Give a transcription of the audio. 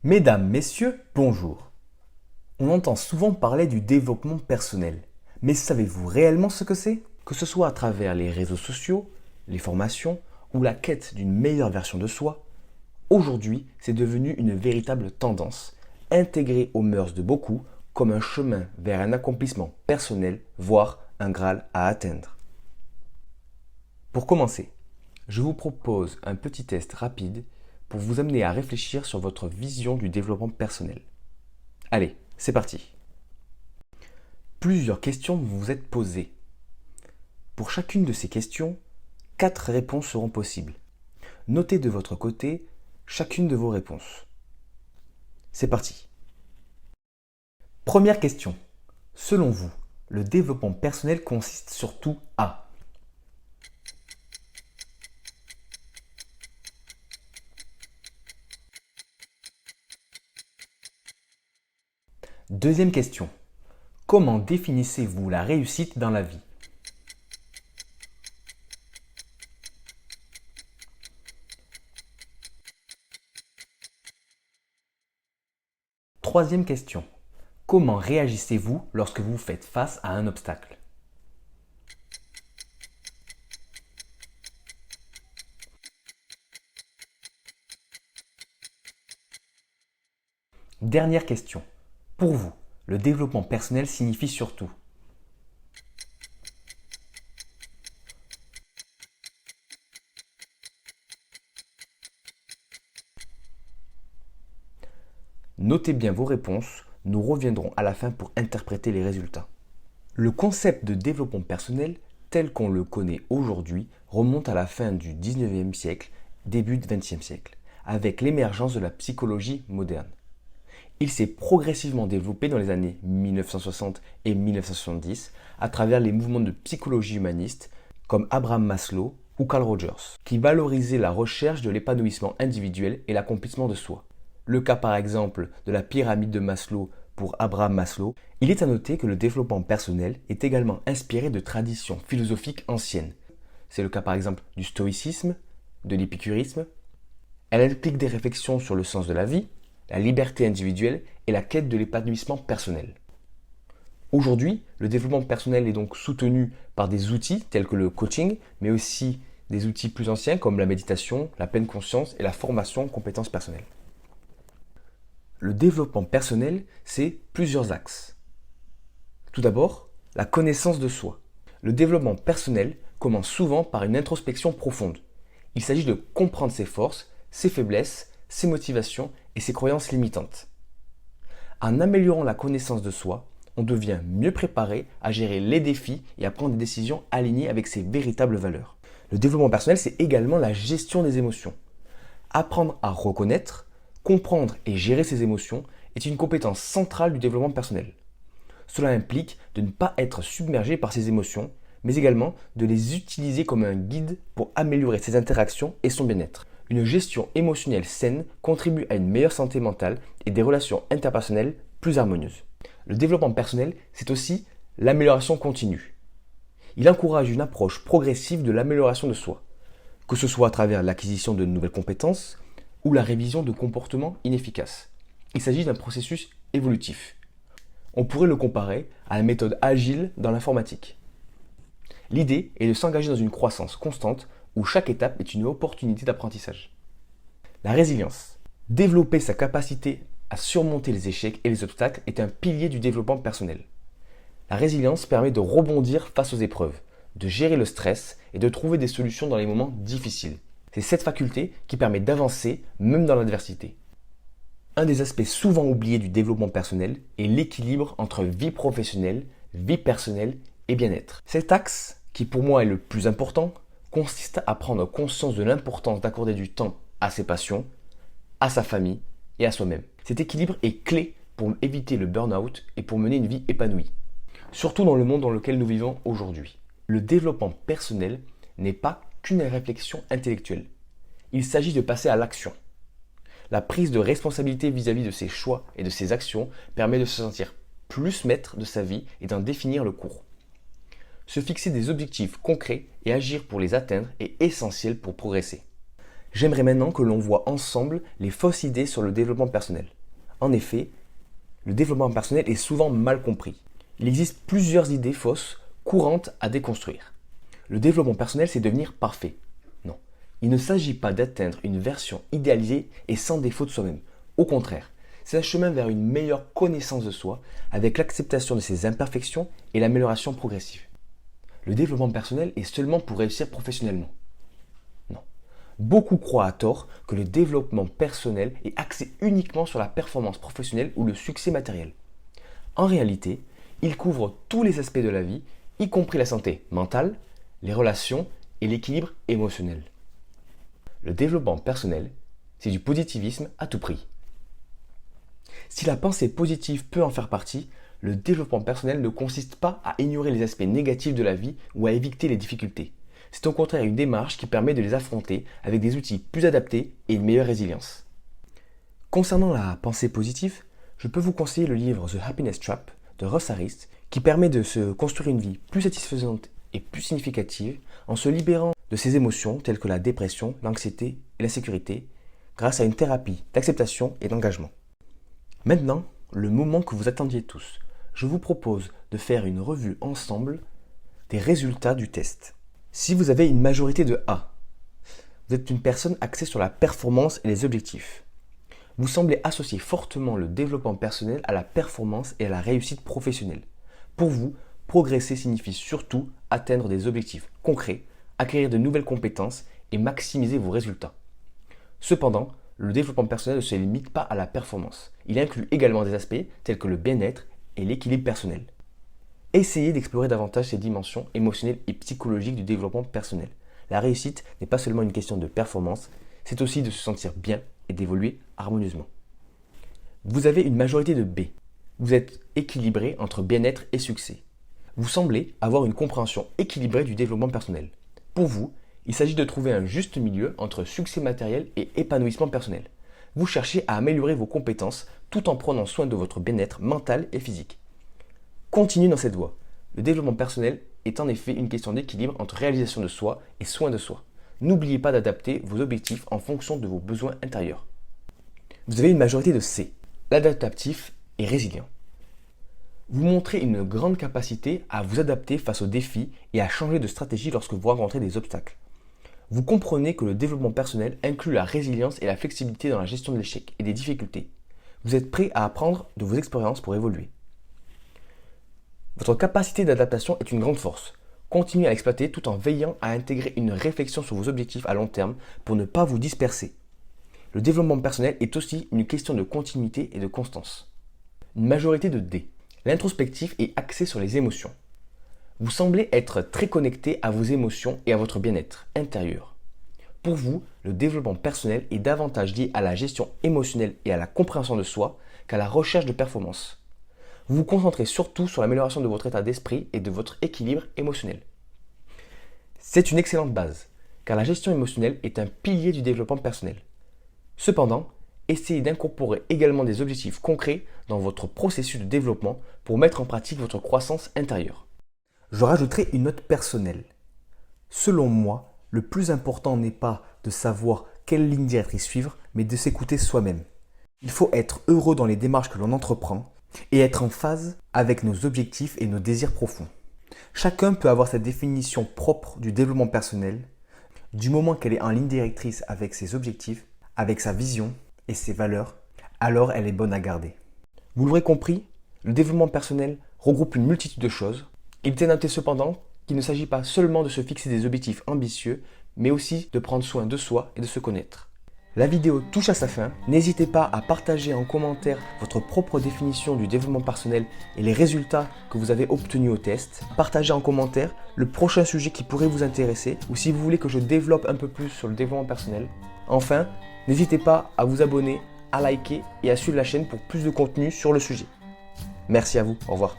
Mesdames, messieurs, bonjour. On entend souvent parler du développement personnel, mais savez-vous réellement ce que c'est? Que ce soit à travers les réseaux sociaux, les formations ou la quête d'une meilleure version de soi, aujourd'hui c'est devenu une véritable tendance, intégrée aux mœurs de beaucoup comme un chemin vers un accomplissement personnel, voire un Graal à atteindre. Pour commencer, je vous propose un petit test rapide pour vous amener à réfléchir sur votre vision du développement personnel. Allez, c'est parti. Plusieurs questions vont vous être posées. Pour chacune de ces questions, 4 réponses seront possibles. Notez de votre côté chacune de vos réponses. C'est parti. Première question. Selon vous, le développement personnel consiste surtout à... Deuxième question. Comment définissez-vous la réussite dans la vie? Troisième question. Comment réagissez-vous lorsque vous faites face à un obstacle? Dernière question. Pour vous, le développement personnel signifie surtout... Notez bien vos réponses, nous reviendrons à la fin pour interpréter les résultats. Le concept de développement personnel, tel qu'on le connaît aujourd'hui, remonte à la fin du 19e siècle, début du 20e siècle, avec l'émergence de la psychologie moderne. Il s'est progressivement développé dans les années 1960 et 1970 à travers les mouvements de psychologie humaniste comme Abraham Maslow ou Carl Rogers, qui valorisaient la recherche de l'épanouissement individuel et l'accomplissement de soi. Le cas par exemple de la pyramide de Maslow pour Abraham Maslow, il est à noter que le développement personnel est également inspiré de traditions philosophiques anciennes. C'est le cas par exemple du stoïcisme, de l'épicurisme. Elle implique des réflexions sur le sens de la vie, la liberté individuelle et la quête de l'épanouissement personnel. Aujourd'hui, le développement personnel est donc soutenu par des outils tels que le coaching, mais aussi des outils plus anciens comme la méditation, la pleine conscience et la formation en compétences personnelles. Le développement personnel, c'est plusieurs axes. Tout d'abord, la connaissance de soi. Le développement personnel commence souvent par une introspection profonde. Il s'agit de comprendre ses forces, ses faiblesses, ses motivations et ses croyances limitantes. En améliorant la connaissance de soi, on devient mieux préparé à gérer les défis et à prendre des décisions alignées avec ses véritables valeurs. Le développement personnel, c'est également la gestion des émotions. Apprendre à reconnaître, comprendre et gérer ses émotions est une compétence centrale du développement personnel. Cela implique de ne pas être submergé par ses émotions, mais également de les utiliser comme un guide pour améliorer ses interactions et son bien-être. Une gestion émotionnelle saine contribue à une meilleure santé mentale et des relations interpersonnelles plus harmonieuses. Le développement personnel, c'est aussi l'amélioration continue. Il encourage une approche progressive de l'amélioration de soi, que ce soit à travers l'acquisition de nouvelles compétences ou la révision de comportements inefficaces. Il s'agit d'un processus évolutif. On pourrait le comparer à la méthode agile dans l'informatique. L'idée est de s'engager dans une croissance constante où chaque étape est une opportunité d'apprentissage. La résilience. Développer sa capacité à surmonter les échecs et les obstacles est un pilier du développement personnel. La résilience permet de rebondir face aux épreuves, de gérer le stress et de trouver des solutions dans les moments difficiles. C'est cette faculté qui permet d'avancer même dans l'adversité. Un des aspects souvent oubliés du développement personnel est l'équilibre entre vie professionnelle, vie personnelle et bien-être. Cet axe, qui pour moi est le plus important, consiste à prendre conscience de l'importance d'accorder du temps à ses passions, à sa famille et à soi-même. Cet équilibre est clé pour éviter le burn-out et pour mener une vie épanouie, surtout dans le monde dans lequel nous vivons aujourd'hui. Le développement personnel n'est pas qu'une réflexion intellectuelle. Il s'agit de passer à l'action. La prise de responsabilité vis-à-vis de ses choix et de ses actions permet de se sentir plus maître de sa vie et d'en définir le cours. Se fixer des objectifs concrets et agir pour les atteindre est essentiel pour progresser. J'aimerais maintenant que l'on voit ensemble les fausses idées sur le développement personnel. En effet, le développement personnel est souvent mal compris. Il existe plusieurs idées fausses courantes à déconstruire. Le développement personnel, c'est devenir parfait. Non, il ne s'agit pas d'atteindre une version idéalisée et sans défaut de soi-même. Au contraire, c'est un chemin vers une meilleure connaissance de soi avec l'acceptation de ses imperfections et l'amélioration progressive. Le développement personnel est seulement pour réussir professionnellement. Non. Beaucoup croient à tort que le développement personnel est axé uniquement sur la performance professionnelle ou le succès matériel. En réalité, il couvre tous les aspects de la vie, y compris la santé mentale, les relations et l'équilibre émotionnel. Le développement personnel, c'est du positivisme à tout prix. Si la pensée positive peut en faire partie, le développement personnel ne consiste pas à ignorer les aspects négatifs de la vie ou à éviter les difficultés. C'est au contraire une démarche qui permet de les affronter avec des outils plus adaptés et une meilleure résilience. Concernant la pensée positive, je peux vous conseiller le livre The Happiness Trap de Russ Harris qui permet de se construire une vie plus satisfaisante et plus significative en se libérant de ses émotions telles que la dépression, l'anxiété et l'insécurité grâce à une thérapie d'acceptation et d'engagement. Maintenant, le moment que vous attendiez tous, je vous propose de faire une revue ensemble des résultats du test. Si vous avez une majorité de A, vous êtes une personne axée sur la performance et les objectifs. Vous semblez associer fortement le développement personnel à la performance et à la réussite professionnelle. Pour vous, progresser signifie surtout atteindre des objectifs concrets, acquérir de nouvelles compétences et maximiser vos résultats. Cependant, le développement personnel ne se limite pas à la performance. Il inclut également des aspects tels que le bien-être et l'équilibre personnel. Essayez d'explorer davantage ces dimensions émotionnelles et psychologiques du développement personnel. La réussite n'est pas seulement une question de performance, c'est aussi de se sentir bien et d'évoluer harmonieusement. Vous avez une majorité de B. Vous êtes équilibré entre bien-être et succès. Vous semblez avoir une compréhension équilibrée du développement personnel. Pour vous, il s'agit de trouver un juste milieu entre succès matériel et épanouissement personnel. Vous cherchez à améliorer vos compétences tout en prenant soin de votre bien-être mental et physique. Continuez dans cette voie. Le développement personnel est en effet une question d'équilibre entre réalisation de soi et soin de soi. N'oubliez pas d'adapter vos objectifs en fonction de vos besoins intérieurs. Vous avez une majorité de C. L'adaptatif est résilient. Vous montrez une grande capacité à vous adapter face aux défis et à changer de stratégie lorsque vous rencontrez des obstacles. Vous comprenez que le développement personnel inclut la résilience et la flexibilité dans la gestion de l'échec et des difficultés. Vous êtes prêt à apprendre de vos expériences pour évoluer. Votre capacité d'adaptation est une grande force. Continuez à l'exploiter tout en veillant à intégrer une réflexion sur vos objectifs à long terme pour ne pas vous disperser. Le développement personnel est aussi une question de continuité et de constance. Une majorité de D. L'introspectif est axé sur les émotions. Vous semblez être très connecté à vos émotions et à votre bien-être intérieur. Pour vous, le développement personnel est davantage lié à la gestion émotionnelle et à la compréhension de soi qu'à la recherche de performance. Vous vous concentrez surtout sur l'amélioration de votre état d'esprit et de votre équilibre émotionnel. C'est une excellente base, car la gestion émotionnelle est un pilier du développement personnel. Cependant, essayez d'incorporer également des objectifs concrets dans votre processus de développement pour mettre en pratique votre croissance intérieure. Je rajouterai une note personnelle. Selon moi, le plus important n'est pas de savoir quelle ligne directrice suivre, mais de s'écouter soi-même. Il faut être heureux dans les démarches que l'on entreprend et être en phase avec nos objectifs et nos désirs profonds. Chacun peut avoir sa définition propre du développement personnel, du moment qu'elle est en ligne directrice avec ses objectifs, avec sa vision et ses valeurs, alors elle est bonne à garder. Vous l'aurez compris, le développement personnel regroupe une multitude de choses. Il est à noter cependant qu'il ne s'agit pas seulement de se fixer des objectifs ambitieux, mais aussi de prendre soin de soi et de se connaître. La vidéo touche à sa fin. N'hésitez pas à partager en commentaire votre propre définition du développement personnel et les résultats que vous avez obtenus au test. Partagez en commentaire le prochain sujet qui pourrait vous intéresser ou si vous voulez que je développe un peu plus sur le développement personnel. Enfin, n'hésitez pas à vous abonner, à liker et à suivre la chaîne pour plus de contenu sur le sujet. Merci à vous, au revoir.